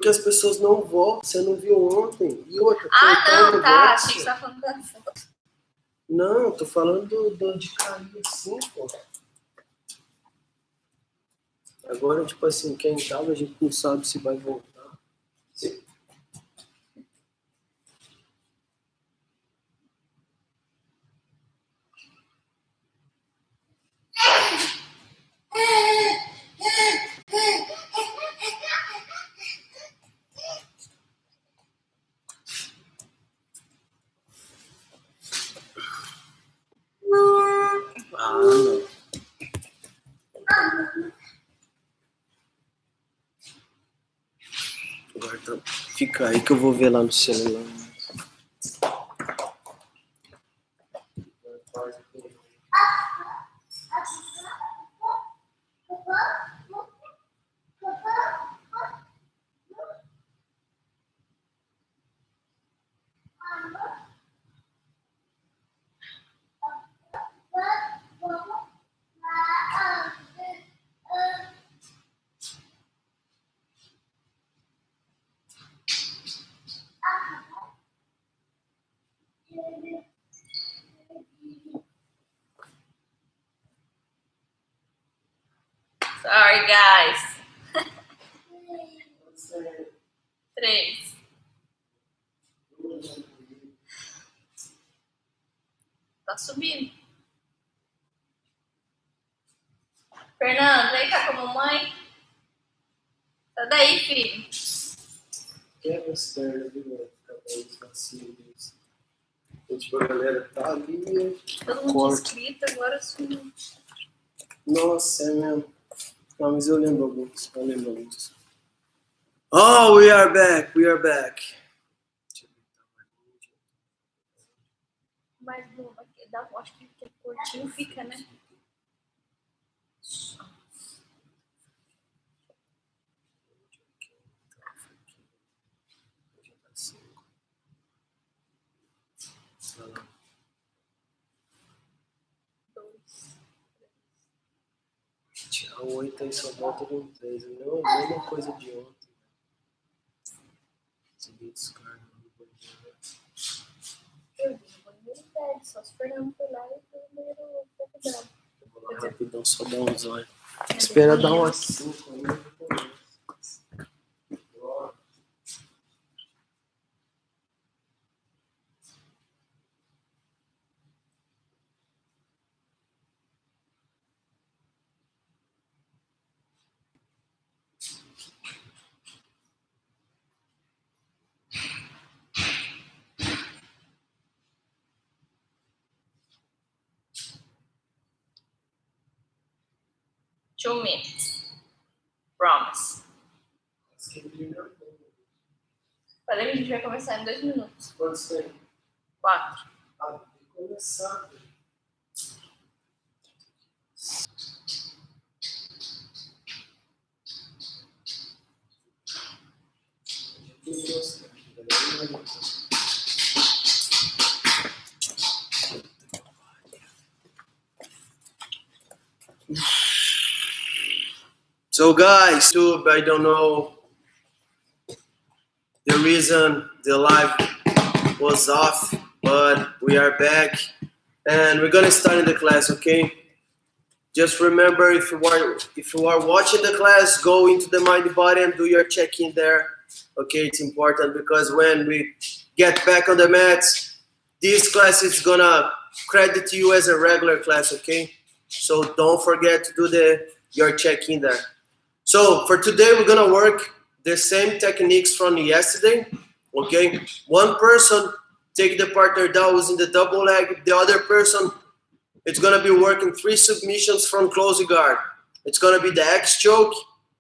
Porque as pessoas não voltam, você não viu ontem. E outra, não, tá. Achei que você tava falando da foto. Não, tô falando de cair assim, pô. Agora, tipo assim, quem tava, a gente não sabe se vai voltar. Sim. Não. Agora fica aí que eu vou ver lá no celular. Sorry, guys. 3. Tá subindo. Fernando, vem cá com a mamãe. Tá daí, filho. Quebra as pernas, viu? Fica bem desmacio. A galera tá ali. Todo mundo inscrito, agora sumiu. Nossa, é mesmo. Não, mas eu lembro alguns. Oh, we are back. Mas acho que aquele curtinho fica, né? Tirar 8 aí só volta com 3. É a mesma coisa de ontem. Subir descarga no banheiro. Eu vi no banheiro velho, só se o Fernando foi lá e foi no banheiro rapidão. Eu vou lá rapidão, só dar uns olhos. Espera dar umas 5 aí. Two minutes. Promise. Falei que a gente vai começar em 2 minutos. Quantos tem? 4. Ah, tem que começar. So guys, I don't know the reason the live was off, but we are back and we're gonna start in the class, okay? Just remember, if you are watching the class, go into the Mind Body and do your check-in there. Okay, it's important because when we get back on the mats, this class is gonna credit you as a regular class, okay? So don't forget to do your check-in there. So for today, we're gonna work the same techniques from yesterday, okay? One person take the partner down using the double leg. The other person, it's gonna be working 3 submissions from closing guard. It's gonna be the X choke,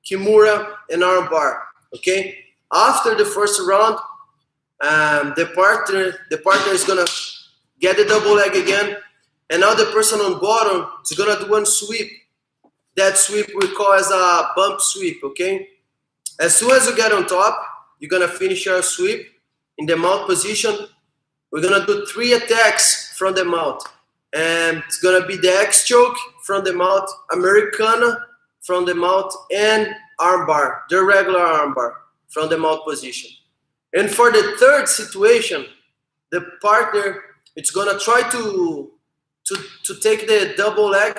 Kimura, and arm bar, okay? After the first round, the partner is gonna get the double leg again, and now the person on bottom is gonna do one sweep. That sweep we call as a bump sweep, okay? As soon as you get on top, you're gonna finish your sweep in the mount position. We're gonna do 3 attacks from the mount. And it's gonna be the X choke from the mount, Americana from the mount, and armbar, the regular armbar. from the mount position. And for the third situation, the partner it's gonna try to take the double leg,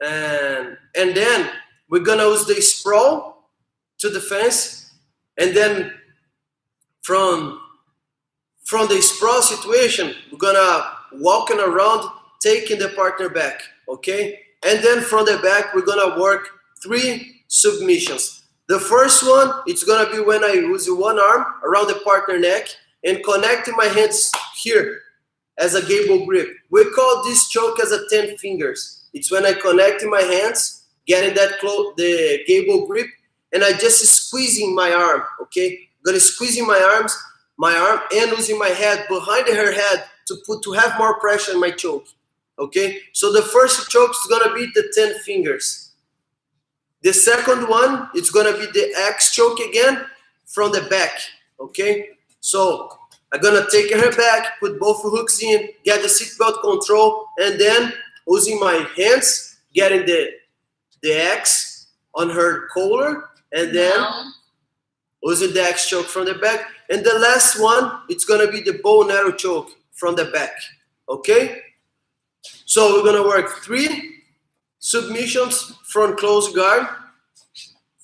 and then we're gonna use the sprawl to the fence, and then from the sprawl situation, we're gonna walking around, taking the partner back, okay? And then from the back, we're gonna work 3 submissions. The first one, it's gonna be when I use one arm around the partner neck and connecting my hands here as a gable grip. We call this choke as a 10 fingers. It's when I connect my hands, getting that close, the gable grip, and I just squeezing my arm, okay? Gonna squeezing my arm and using my head behind her head to have more pressure in my choke, okay? So the first choke is gonna be the 10 fingers. The second one, it's gonna be the X choke again from the back, okay? So I'm gonna take her back, put both hooks in, get the seatbelt control, and then using my hands, getting the X on her collar, and then using the X choke from the back. And the last one, it's gonna be the bow and arrow choke from the back, okay? So we're gonna work 3 submissions from close guard,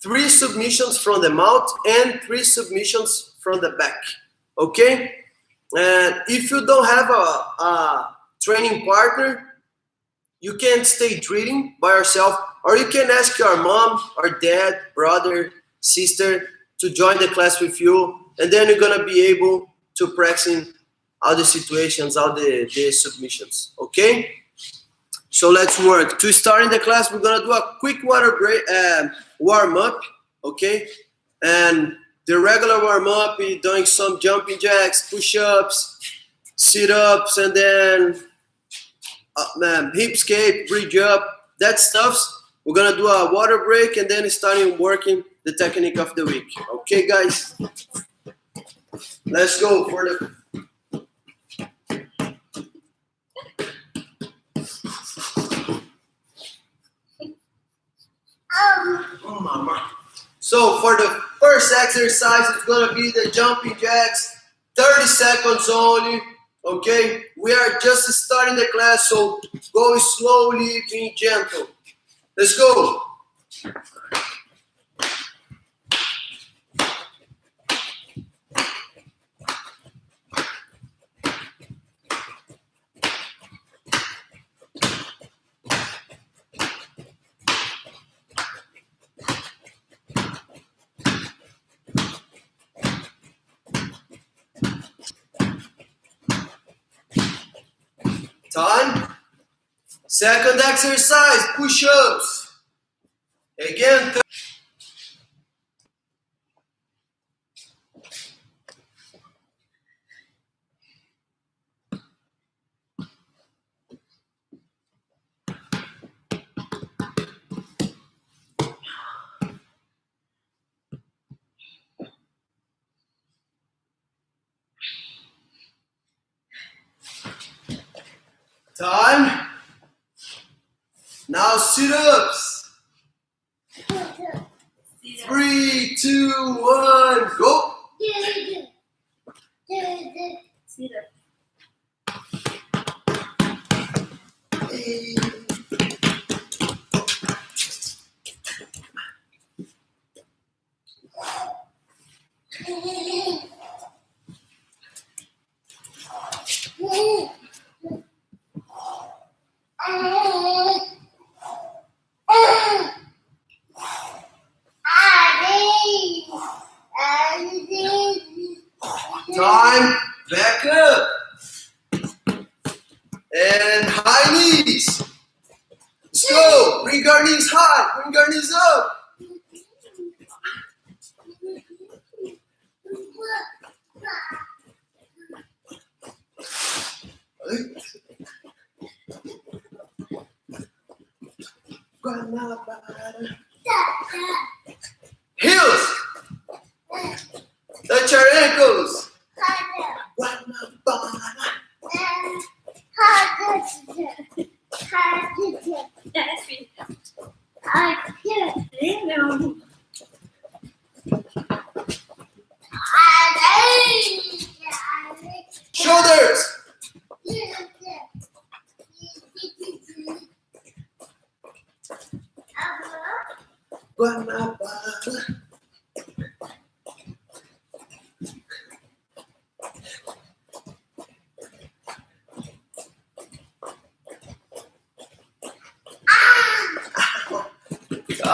3 submissions from the mount, and 3 submissions from the back, okay? And if you don't have a training partner, you can stay drilling by yourself, or you can ask your mom or dad, brother, sister to join the class with you, and then you're gonna be able to practice all the situations, all the submissions, okay? So let's work. To start in the class, we're gonna do a quick warm up, okay? And the regular warm up is doing some jumping jacks, push-ups, sit-ups, and then hip escape, bridge up, that stuff. We're gonna do a water break and then starting working the technique of the week. Okay, guys? Let's go for the... Oh, mama. So for the first exercise, it's gonna be the jumping jacks, 30 seconds only, okay? We are just starting the class, so go slowly, being gentle. Let's go. Time. Second exercise, push-ups. Again. Time. Now sit-ups. 3, 2, 1, go. Sit up. Time. Back up. And high knees. Let's go. Bring our knees high. Bring our knees up. Heels. Touch your ankles.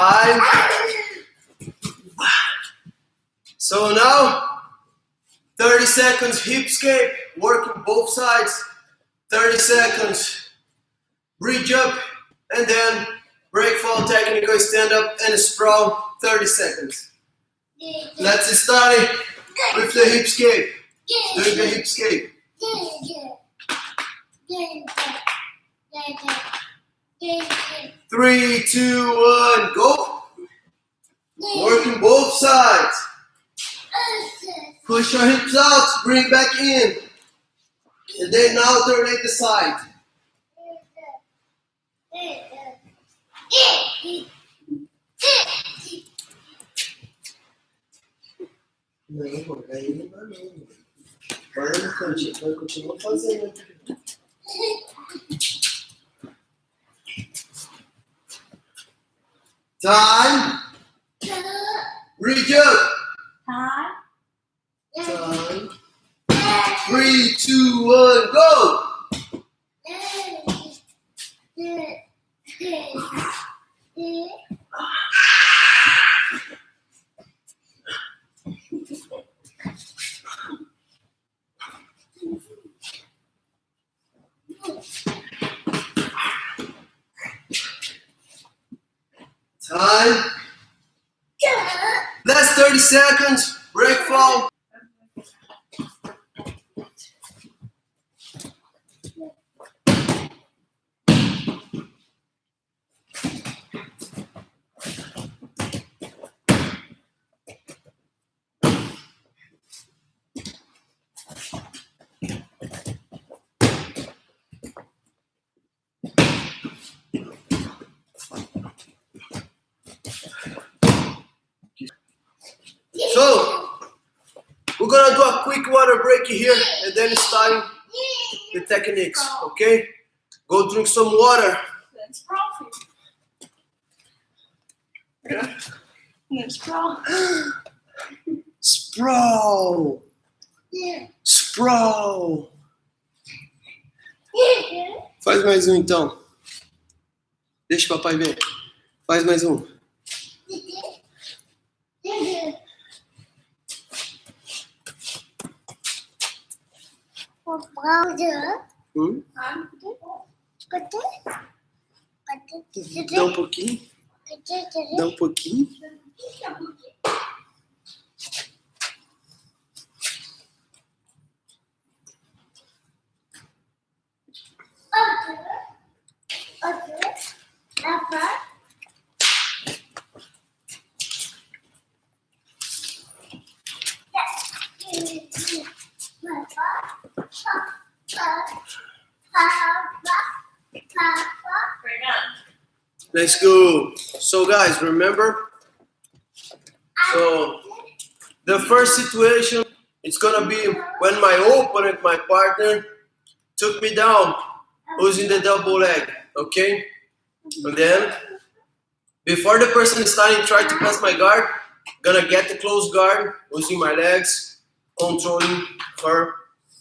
Time. So now, 30 seconds hip escape, working both sides. 30 seconds, bridge up, and then break fall, technical stand up, and sprawl, 30 seconds. Let's start it with the hip escape. Doing the hip escape. 3, 2, 1, go. Working both sides. Push your hips out, bring back in. And then alternate the side. Não, aí não dá não. Vai no cantinho, vai continuar fazendo. Time. Reach up. Time. 3, 2, 1, go. Time. Last 30 seconds. Break fall. So, we're gonna do a quick water break here and then starting the techniques, okay? Go drink some water. Let's sprawl. Let's sprawl. Sprawl. Sprawl. Faz mais um então. Deixa o papai ver. Faz mais um. Dá um pouquinho. Dá um pouquinho. Let's go. So guys, remember? So the first situation, it's gonna be when my opponent, my partner, took me down using the double leg, okay? And then, before the person is starting try to pass my guard, gonna get the close guard using my legs, controlling her,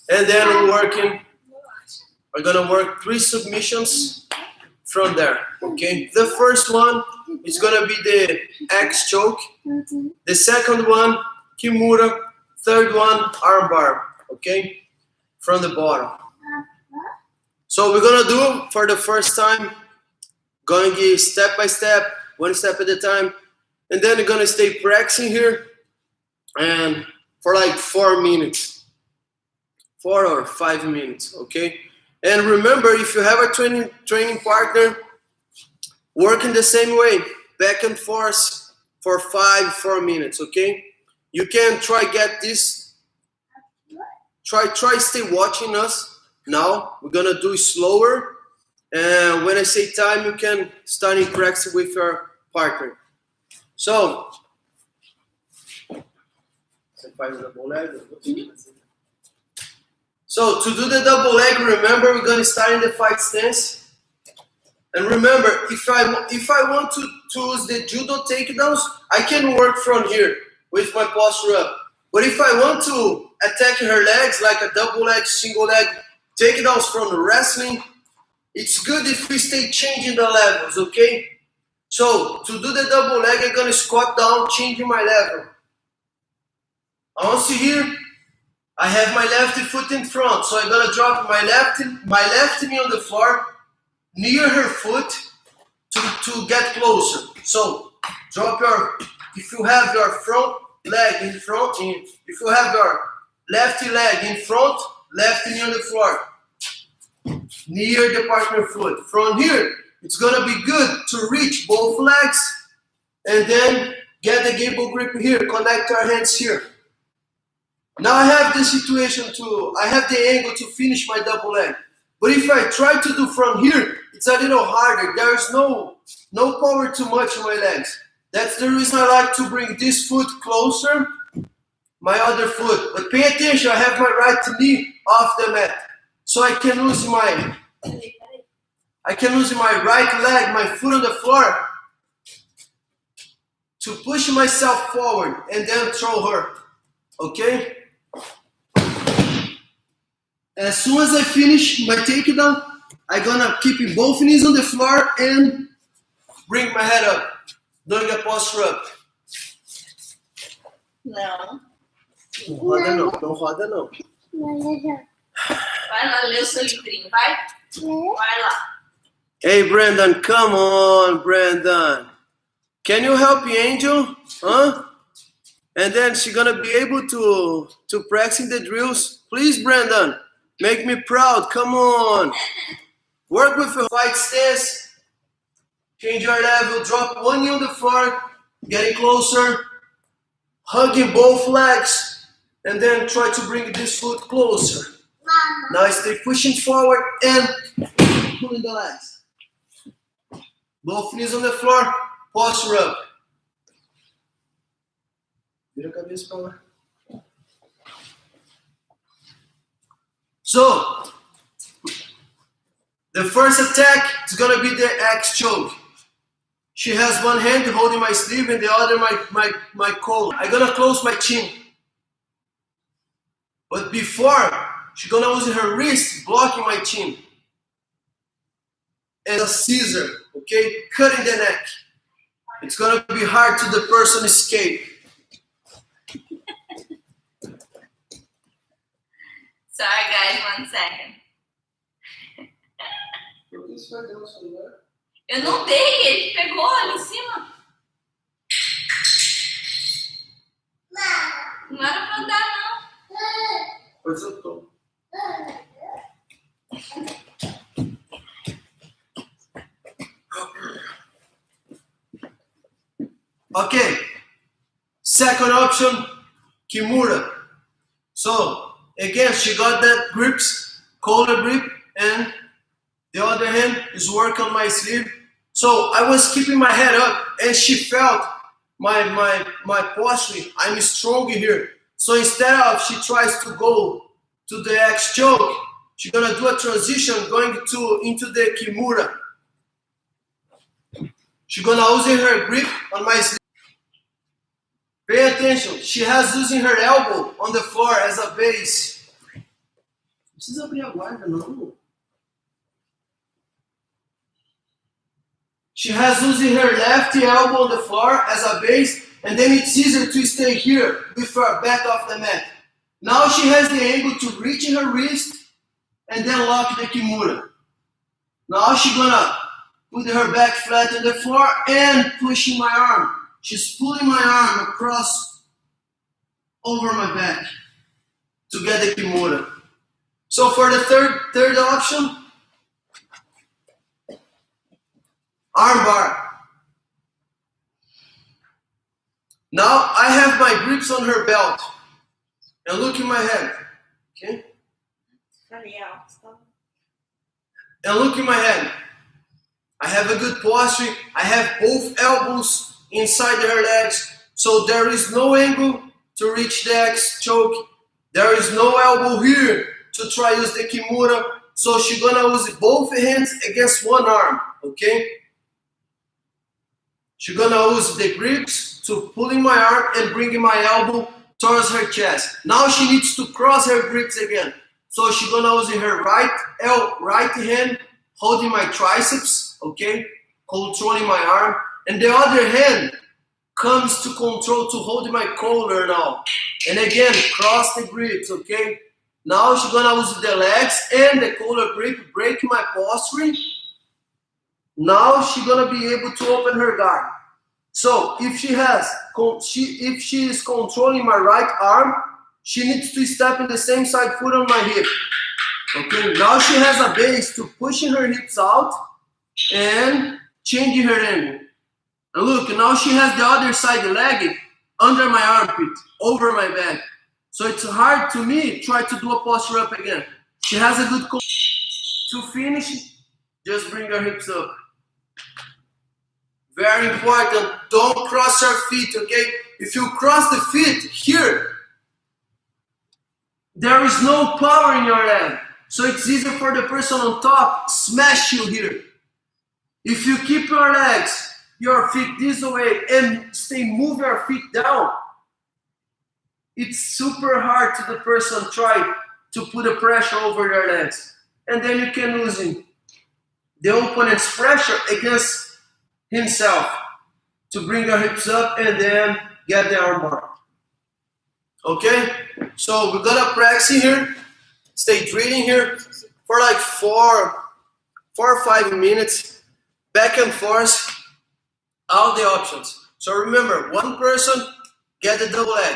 and then we're gonna work 3 submissions from there, okay? The first one is gonna be the X choke. The second one, Kimura. Third one, armbar, okay? From the bottom. So we're gonna do for the first time, going step by step, 1 step at a time, and then we're gonna stay practicing here, and for like 4 minutes, 4 or 5 minutes, okay? And remember, if you have a training partner, work in the same way, back and forth for 4 minutes, okay? You can try get this, try stay watching us now. We're gonna do it slower, and when I say time, you can start in practice with your partner. So, so to do the double leg, remember we're gonna start in the fight stance. And remember, if I want to use the judo takedowns, I can work from here with my posture up. But if I want to attack her legs like a double leg, single leg, takedowns from the wrestling, it's good if we stay changing the levels, okay? So to do the double leg, I'm gonna squat down, changing my level. Also here, I have my left foot in front, so I'm gonna drop my left knee on the floor, near her foot, to get closer. So drop if you have your front leg in front, if you have your left leg in front, left knee on the floor, near the partner foot. From here, it's gonna be good to reach both legs and then get the gable grip here, connect our hands here. Now I have the situation I have the angle to finish my double leg. But if I try to do from here, it's a little harder. There's no power too much in my legs. That's the reason I like to bring this foot closer, my other foot. But pay attention, I have my right knee off the mat. So I can use my right leg, my foot on the floor, to push myself forward and then throw her. Okay? As soon as I finish my takedown, I'm gonna keep both knees on the floor and bring my head up, doing a posture up. Não. Não roda não, não roda não. Vai lá ler o seu livrinho, vai? Vai lá. Hey Brandon, come on, Brandon. Can you help the Angel? Huh? And then she's gonna be able to practice the drills. Please, Brandon, make me proud. Come on. Work with a fight stance. Change your level. Drop one knee on the floor. Getting closer. Hugging both legs. And then try to bring this foot closer. Now stay pushing forward and pulling the legs. Both knees on the floor. Posture up. Vira a cabeça para lá. So, the first attack is going to be the X choke. She has one hand holding my sleeve and the other my collar. I'm going to close my chin. But before, she's going to use her wrist blocking my chin. And a scissor, okay? Cutting the neck. It's going to be hard to the person escape. Sorry guys, 1 second. Eu não dei, ele pegou ali em cima. Não era pra andar, não. Pois eu tô. Okay. Second option, Kimura. So, again, she got that grips, collar grip, and the other hand is work on my sleeve. So I was keeping my head up, and she felt my posture. I'm stronger here. So instead of she tries to go to the X choke, she's gonna do a transition going into the Kimura. She's gonna use her grip on my sleeve. Pay attention. She has using her elbow on the floor as a base. Não precisa abrir a guarda, não. She has using her left elbow on the floor as a base, and then it's easier to stay here with her back off the mat. Now she has the angle to reach her wrist and then lock the Kimura. Now she's gonna put her back flat on the floor and pushing my arm. She's pulling my arm across over my back to get the Kimura. So for the third option, armbar. Now I have my grips on her belt. And look in my head. Okay? And look in my head. I have a good posture. I have both elbows inside her legs. So there is no angle to reach the X choke. There is no elbow here to try use the Kimura. So she's gonna use both hands against one arm. Okay? She's gonna use the grips to pulling my arm and bringing my elbow towards her chest. Now she needs to cross her grips again. So she's gonna use her right hand holding my triceps, okay? Controlling my arm. and the other hand comes to control, to hold my collar now. And again, cross the grips, okay? Now she's gonna use the legs and the collar grip, break my posture. Now she's gonna be able to open her guard. So if she is controlling my right arm, she needs to step in the same side foot on my hip. Okay, now she has a base to pushing her hips out and changing her angle. And look, now she has the other side leg under my armpit, over my back. So it's hard to me try to do a posture up again. She has a good to finish, just bring her hips up. Very important, don't cross your feet, okay? If you cross the feet here, there is no power in your leg. So it's easier for the person on top smash you here. If you keep your legs, your feet this way and move your feet down, it's super hard to the person try to put a pressure over your legs. And then you can lose him. The opponent's pressure against himself to bring your hips up and then get the arm bar. Okay? So we're gonna practice here. Stay drilling here for like 4 or 5 minutes. Back and forth. All the options. So remember, one person get the double leg,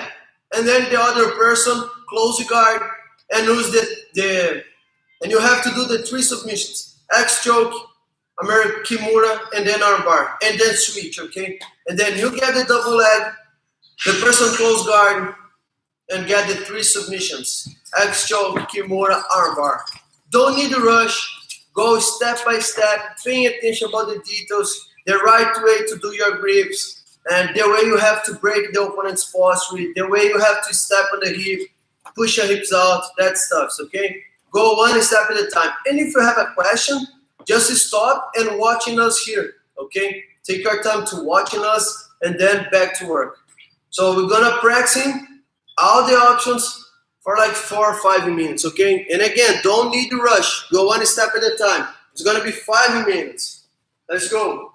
and then the other person close the guard and use and you have to do the 3 submissions: X choke, American Kimura, and then armbar, and then switch. Okay, and then you get the double leg, the person close guard, and get the 3 submissions: X choke, Kimura, armbar. Don't need to rush. Go step by step, paying attention about the details, the right way to do your grips, and the way you have to break the opponent's posture, the way you have to step on the hip, push your hips out, that stuff, okay? Go one step at a time. And if you have a question, just stop and watching us here, okay? Take your time to watching us and then back to work. So we're gonna practice all the options for like 4 or 5 minutes, okay? And again, don't need to rush. Go one step at a time. It's gonna be 5 minutes. Let's go.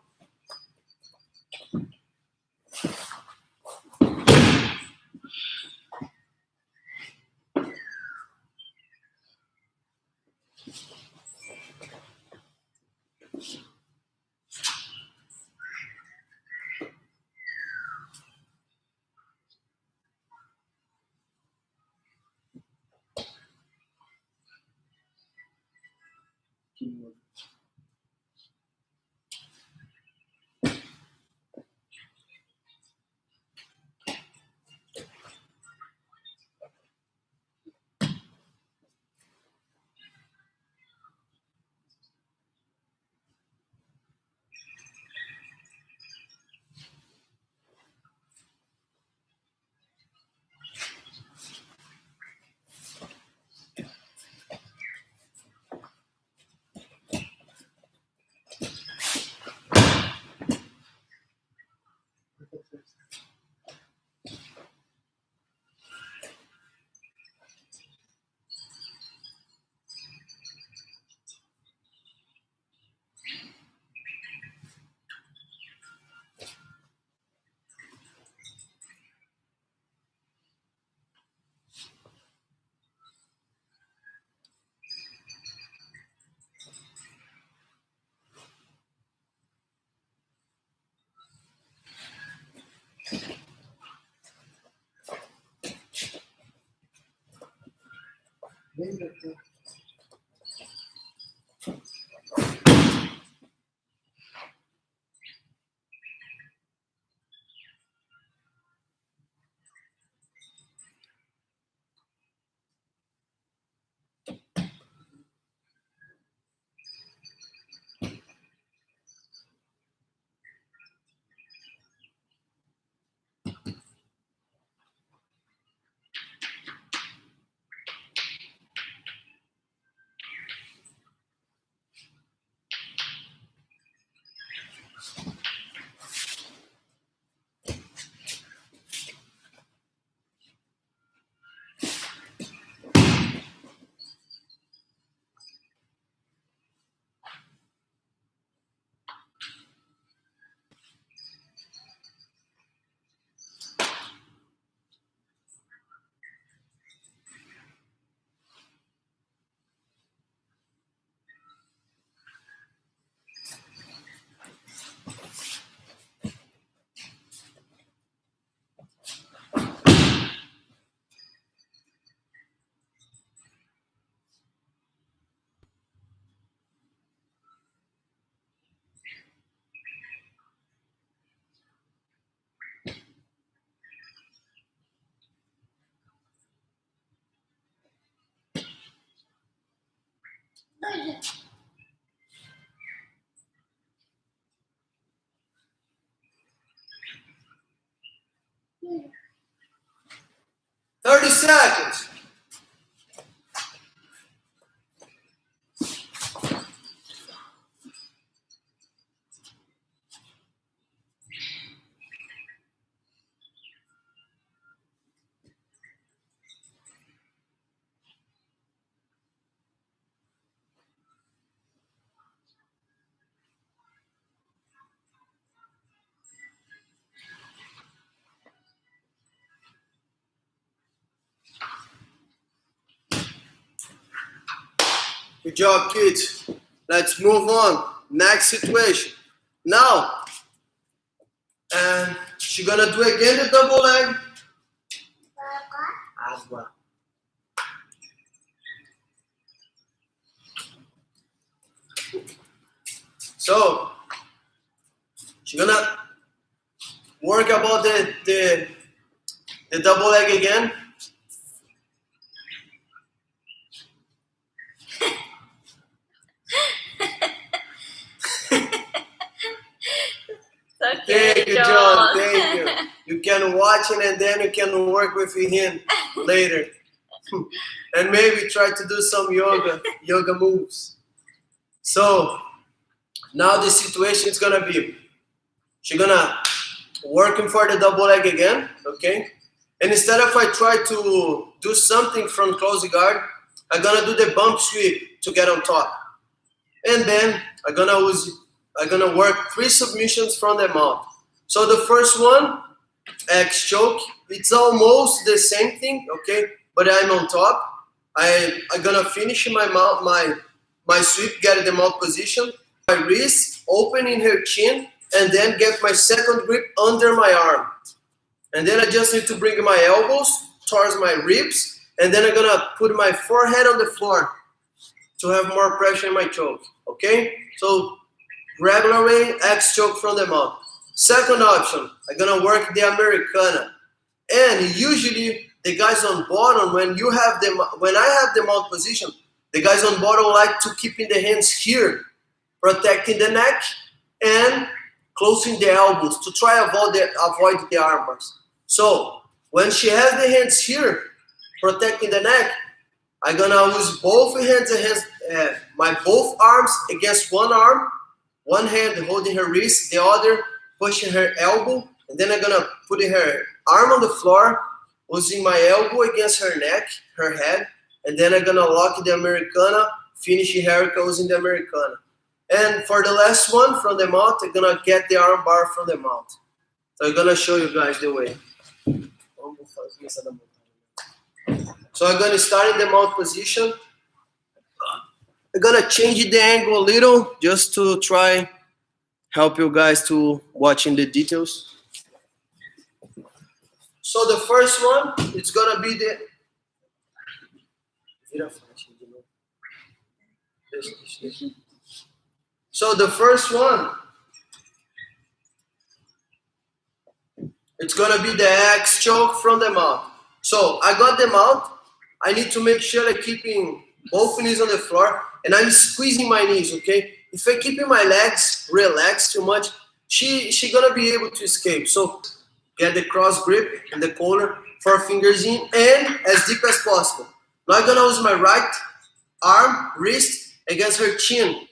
30 seconds. Good job, kids. Let's move on. Next situation. Now, and she's gonna do again the double leg. Água. So, she's gonna work about the double leg again. Okay, Thank you, John. Thank you. You can watch it and then you can work with him later. And maybe try to do some yoga moves. So now the situation is gonna be, she's gonna working for the double leg again, okay? And instead of I try to do something from close guard, I'm gonna do the bump sweep to get on top. And then I'm gonna work 3 submissions from the mount. So the first one, X choke, it's almost the same thing, okay? But I'm on top. I'm gonna finish my mount, my sweep, get the mount position, my wrist, opening her chin, and then get my second grip under my arm. And then I just need to bring my elbows towards my ribs, and then I'm gonna put my forehead on the floor to have more pressure in my choke, okay? So regular way, X choke from the mount. Second option, I'm gonna work the Americana. And usually the guys on bottom, when I have the mount position, the guys on bottom like to keep in the hands here, protecting the neck and closing the elbows to try avoid the arm bars. So when she has the hands here, protecting the neck, I'm gonna use both hands, my both arms against one arm, one hand holding her wrist, the other pushing her elbow, and then I'm gonna put her arm on the floor, using my elbow against her neck, her head, and then I'm gonna lock the Americana, finishing her using the Americana. And for the last one from the mount, I'm gonna get the arm bar from the mount. So I'm gonna show you guys the way. So I'm gonna start in the mount position. I'm gonna change the angle a little just to try help you guys to watching the details. So the first one, it's gonna be the So the first one, it's gonna be the X choke from the mount. So I got the mount. I need to make sure I'm keeping both knees on the floor and I'm squeezing my knees, okay? If I keep my legs relaxed too much, she gonna be able to escape. So get the cross grip in the corner, 4 fingers in, and as deep as possible. Now I'm gonna use my right arm, wrist against her chin.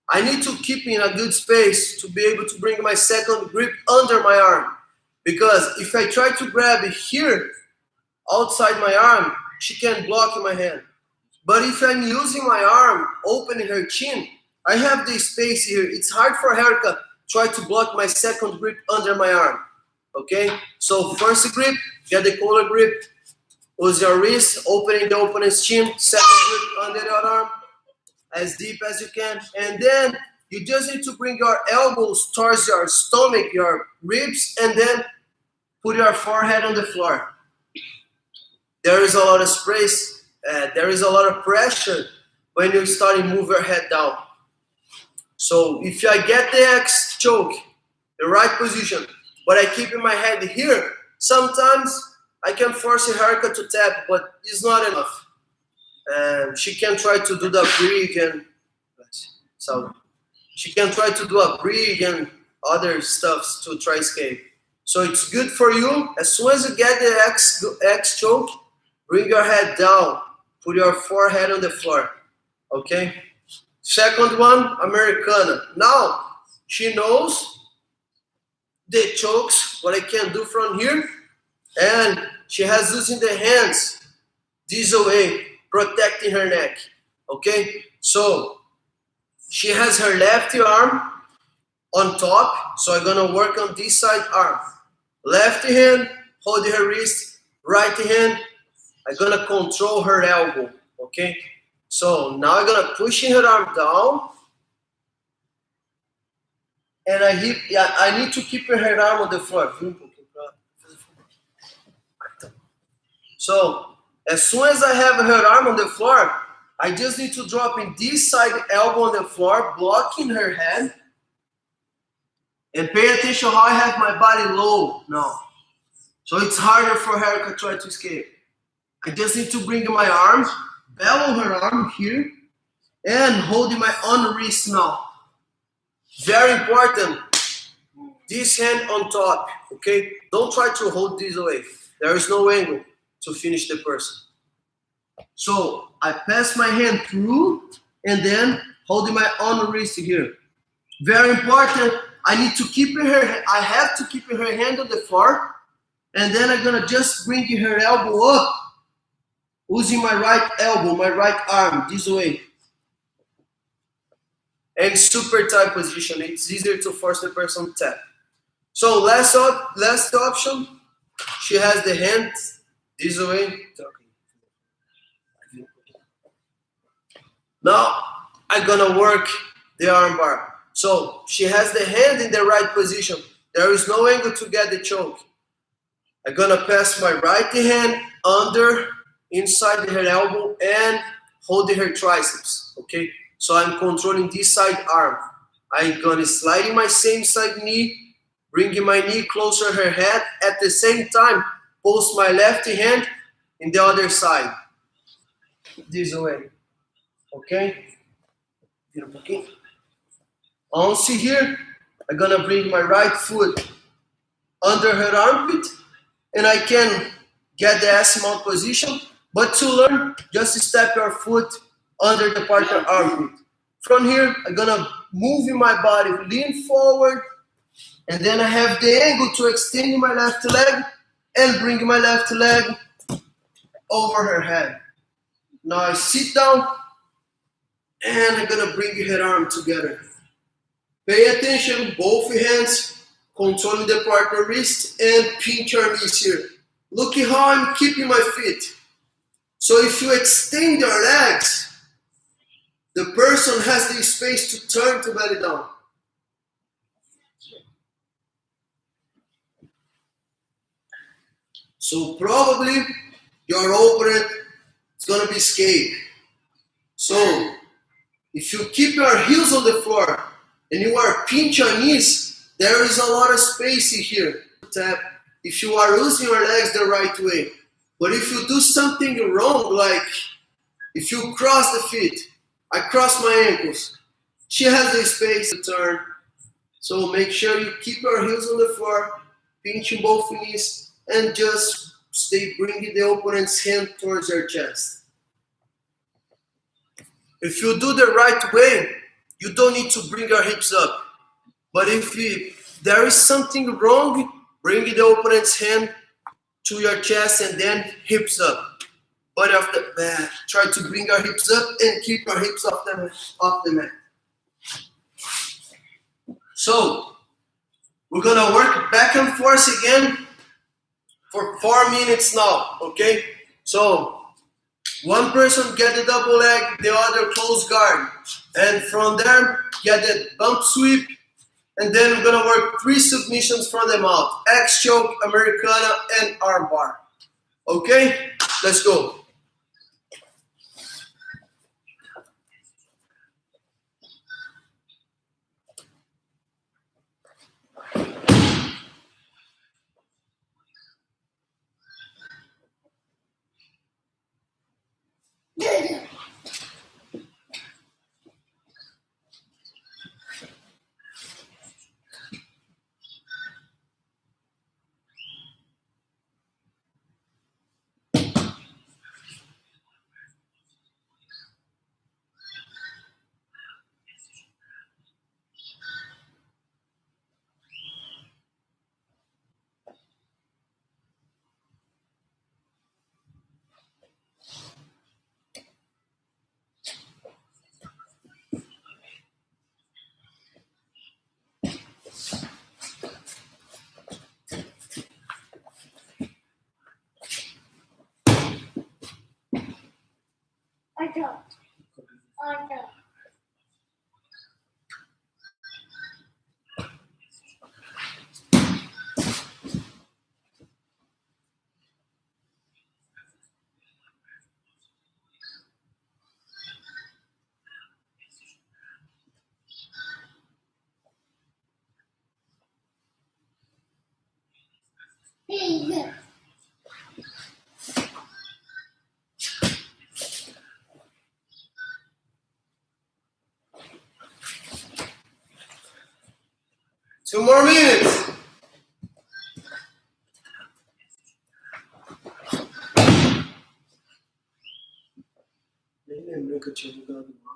I need to keep in a good space to be able to bring my second grip under my arm. Because if I try to grab it here, outside my arm, she can block my hand. But if I'm using my arm, opening her chin, I have the space here. It's hard for her to try to block my second grip under my arm. Okay? So first grip, get the collar grip, use your wrist, opening the opponent's chin, second grip under your arm, as deep as you can. And then you just need to bring your elbows towards your stomach, your ribs, and then put your forehead on the floor. There is a lot of space, there is a lot of pressure when you start to move your head down. So if I get the X choke, the right position, but I keep my head here, sometimes I can force a haircut to tap, but it's not enough. and she can try to do the brig and so she can try to do a brig and other stuff to try escape. So it's good for you. As soon as you get the X choke, bring your head down, put your forehead on the floor. Okay? Second one, Americana. Now she knows the chokes, what I can do from here, and she has using the hands this way, protecting her neck. Okay? So she has her left arm on top, so I'm gonna work on this side arm. Left hand, hold her wrist. Right hand, I'm gonna control her elbow. Okay? So now I'm gonna push her arm down, and I need to keep her arm on the floor. So as soon as I have her arm on the floor, I just need to drop in this side elbow on the floor, blocking her head. And pay attention how I have my body low now. So it's harder for her to try to escape. I just need to bring my arms, bellow her arm here, and holding my own wrist now. Very important. This hand on top, okay? Don't try to hold this away. There is no angle to finish the person. So I pass my hand through and then holding my own wrist here. Very important. I need to keep her. I have to keep her hand on the floor, and then I'm gonna just bring her elbow up, using my right elbow, my right arm this way. And super tight position. It's easier to force the person to tap. So last option. She has the hand this way. Now I'm gonna work the arm bar. So she has the hand in the right position. There is no angle to get the choke. I'm gonna pass my right hand under, inside her elbow, and holding her triceps. Okay? So I'm controlling this side arm. I'm gonna slide in my same side knee, bringing my knee closer to her head. At the same time, post my left hand in the other side. This way. Okay? Once here, I'm gonna bring my right foot under her armpit, and I can get the S mount position. But to learn, just step your foot under the partner armpit. From here, I'm gonna move in my body, lean forward, and then I have the angle to extend my left leg and bring my left leg over her head. Now I sit down, and I'm gonna bring her arm together. Pay attention, both hands controlling the partner wrist and pinch your knees here. Look at how I'm keeping my feet. So if you extend your legs, the person has the space to turn to belly down. So probably your opponent is going to be scared. So if you keep your heels on the floor and you are pinch your knees, there is a lot of space here. Tap if you are using your legs the right way. But if you do something wrong, like if you cross the feet, I cross my ankles, she has the space to turn. So make sure you keep your heels on the floor, pinching both knees, and just stay bringing the opponent's hand towards your chest. If you do the right way, you don't need to bring your hips up. But if there is something wrong, bring the opponent's hand to your chest and then hips up. But after that, try to bring your hips up and keep your hips off the mat. So we're gonna work back and forth again for 4 minutes now, okay? So one person get the double leg, the other close guard. And from there, get the bump sweep. And then we're gonna work 3 submissions from the mouth. X choke, Americana, and arm bar. Okay? Let's go. 2 more minutes. Nem lembrei que eu tinha mudado o nome.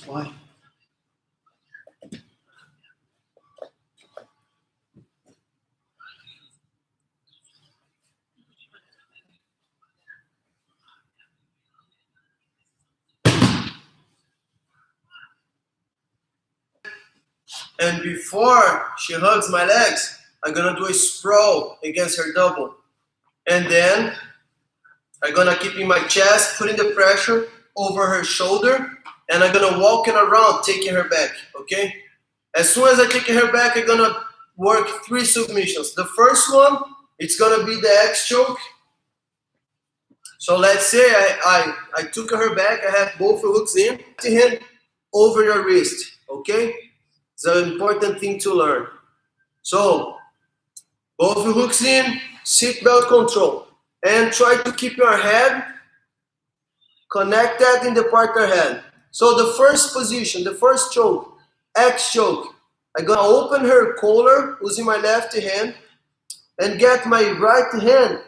Why? And before she hugs my legs, I'm gonna do a sprawl against her double. And then I'm gonna keep in my chest, putting the pressure over her shoulder, and I'm gonna walk it around, taking her back, okay? As soon as I take her back, I'm gonna work 3 submissions. The first one, it's gonna be the X choke. So let's say I took her back, I have both hooks in, hand over your wrist, okay? It's an important thing to learn. So, both hooks in, seatbelt control. And try to keep your head connected in the partner hand. So the first position, the first choke, X choke. I'm gonna open her collar using my left hand and get my right hand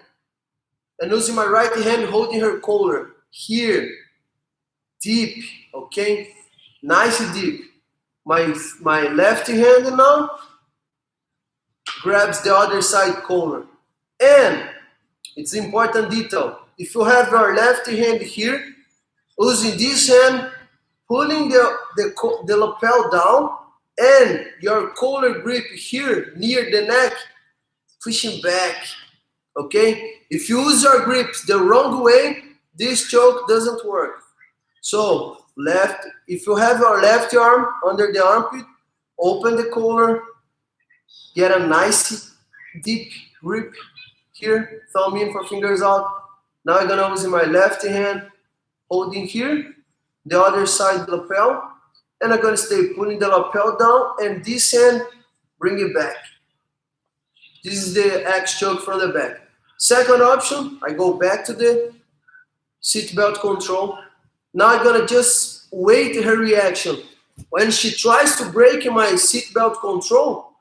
and using my right hand holding her collar here, deep, okay? Nice and deep. My left hand now grabs the other side collar. And it's important detail. If you have your left hand here, using this hand, pulling the lapel down, and your collar grip here near the neck, pushing back, okay? If you use your grips the wrong way, this choke doesn't work. So, left, if you have your left arm under the armpit, open the collar, get a nice deep grip here, thumb in for fingers out. Now I'm gonna use my left hand, holding here, the other side lapel, and I'm gonna stay pulling the lapel down, and this hand, bring it back. This is the X choke from the back. Second option, I go back to the seatbelt control. Now I'm gonna just wait her reaction. When she tries to break my seatbelt control,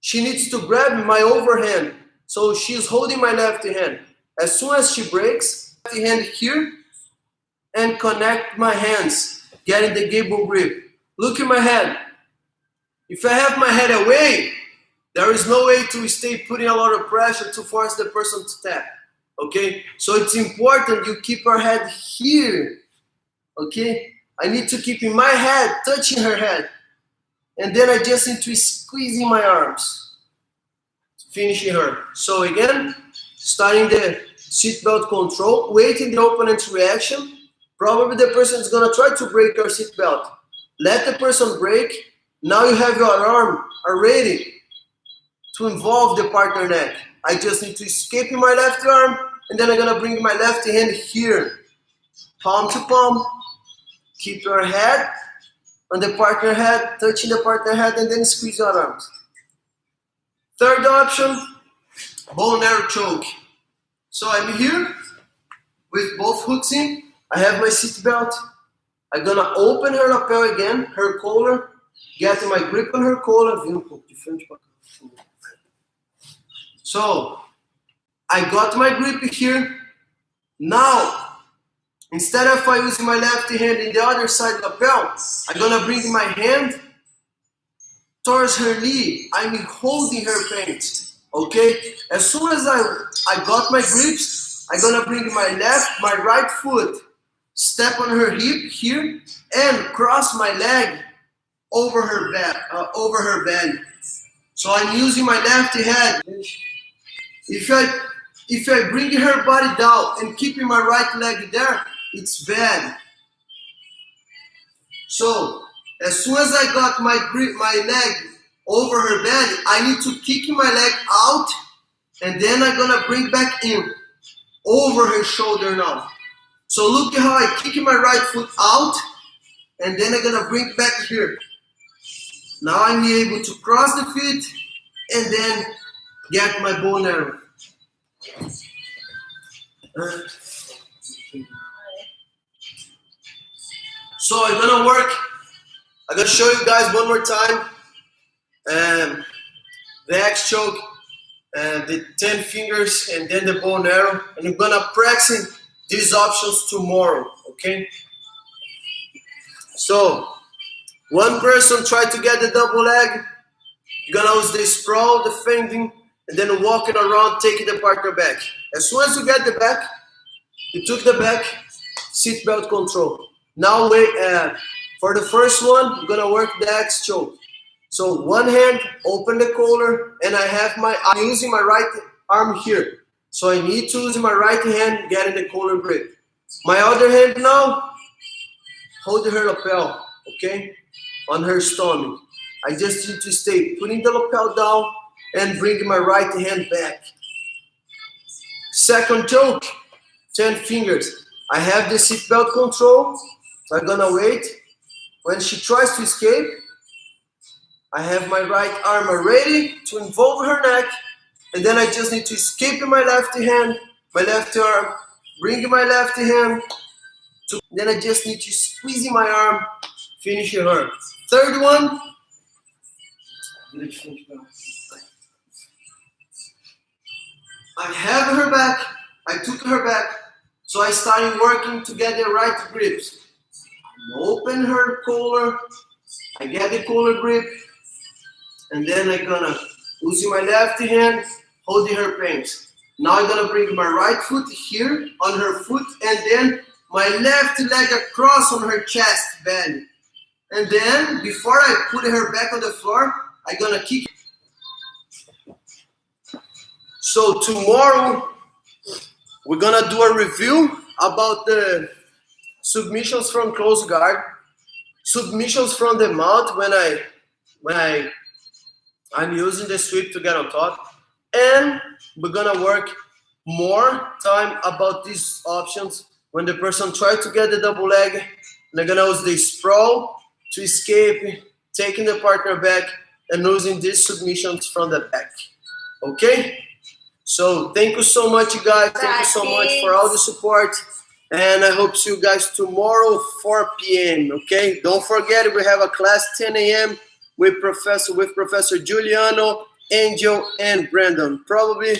she needs to grab my overhand. So she's holding my left hand. As soon as she breaks, left hand here and connect my hands, getting the gable grip. Look at my head. If I have my head away, there is no way to stay putting a lot of pressure to force the person to tap. Okay? So it's important you keep her head here. Okay? I need to keep in my head, touching her head. And then I just need to squeeze in my arms, finishing her. So again, starting the seatbelt control, waiting the opponent's reaction. Probably the person is going to try to break your seatbelt. Let the person break. Now you have your arm ready to involve the partner neck. I just need to escape in my left arm, and then I'm going to bring my left hand here. Palm to palm. Keep your head on the partner head, touching the partner head, and then squeeze your arms. Third option, bow and arrow choke. So I'm here with both hooks in. I have my seat belt. I'm gonna open her lapel again, her collar, get my grip on her collar. So I got my grip here. Now, instead of I using my left hand in the other side lapel, I'm gonna bring my hand towards her knee. I'm holding her pants. Okay? As soon as I got my grips, I'm gonna bring my right foot, step on her hip here, and cross my leg over her back, over her belly. So I'm using my left hand. If I bring her body down and keeping my right leg there, it's bad. So as soon as I got my leg over her belly, I need to kick my leg out, and then I'm gonna bring back in over her shoulder now. So look at how I kick my right foot out, and then I'm gonna bring back here. Now I'm able to cross the feet and then get my bow and arrow. So I'm gonna show you guys one more time the X choke, the 10 fingers, and then the bow and arrow. And I'm gonna practice these options tomorrow, okay? So one person try to get the double leg. You're gonna use the sprawl, defending, and then walking around, taking the partner back. As soon as you get the back, you took the back, seatbelt control. Now for the first one, you're gonna work the X choke. So one hand, open the collar, and I'm using my right arm here. So I need to use my right hand, getting the collar grip. My other hand now, hold her lapel, okay? On her stomach. I just need to stay putting the lapel down and bring my right hand back. Second choke, 10 fingers. I have the seatbelt control. So I'm gonna wait. When she tries to escape, I have my right arm ready to involve her neck, and then I just need to escape in my left hand, my left arm, bring my left hand, then I just need to squeeze in my arm, finish her. Third one, I have her back, I took her back, so I started working to get the right grips. Open her collar, I get the collar grip, and then I'm gonna, using my left hand, holding her pants. Now I'm gonna bring my right foot here on her foot, and then my left leg across on her chest, belly. And then, before I put her back on the floor, I'm gonna kick. So tomorrow, we're gonna do a review about the submissions from close guard, submissions from the mount when I'm using the sweep to get on top, and we're gonna work more time about these options when the person tries to get the double leg, and they're gonna use the sprawl to escape, taking the partner back, and using these submissions from the back. Okay? So thank you so much, you guys. Thank you so much for all the support. And I hope to see you guys tomorrow, 4 p.m. Okay? Don't forget, we have a class 10 a.m. with Professor Giuliano Angel, and Brandon. Probably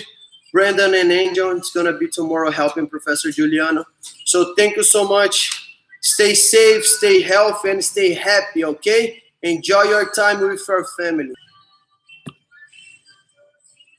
Brandon and Angel is gonna be tomorrow helping Professor Juliano. So thank you so much. Stay safe, stay healthy, and stay happy, okay? Enjoy your time with your family.